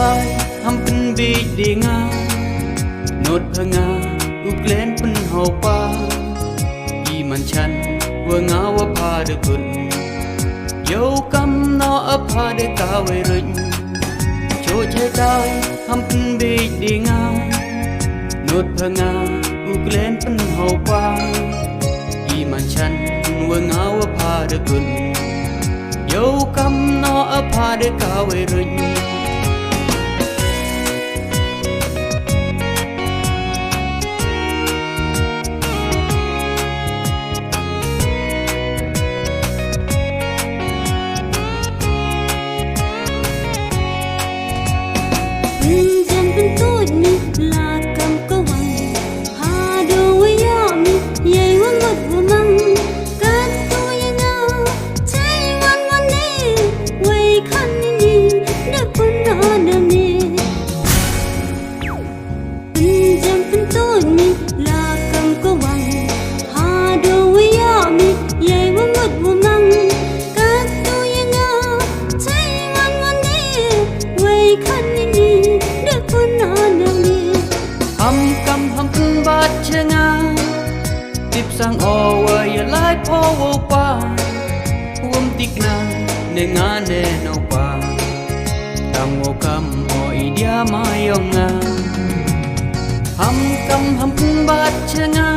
tai ham pin bi đi nga nốt phơ nga uk lên pin hậu pa y man chan vừa nga wa pa de kun dấu cam nó ấp pa de ta về rình cho chơi tai ham pin bi đi nga nốt phơ nga uk lên pin hậu pa y man chan vừa nga wa pa de kun dấu cam nó ấp pa de ta về rình là cầm câu vàng hà đồ với gió mi dây hoa ngất hoa măng cát tôi như ngao cháy ngoan ngoan đi quay khăn đi đã phân đó đam mê dần phân tôi mi là cầm câu vàng hà đồ với gió mi dây hoa ngất hoa măng cát tôi như ngao cháy ngoan ngoan đi quay khăn đi đã phân đó đam mê ham cam ham pin bat chenga tip sang o wa ya lai po wo pa huam tik na ne nga ne no pa tam wo kam o idia ma yong nga ham cam ham pin bat chenga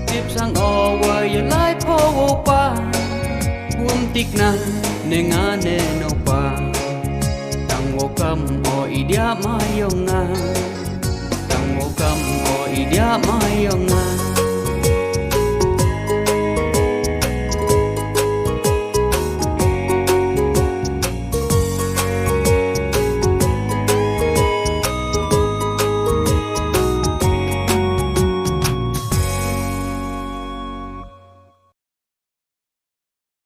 tip sang o wa ya lai po wo pa huam tik na ne nga ne no pa tam wo kam o idia ma yong nga Ngô cầm ôi dia mai ông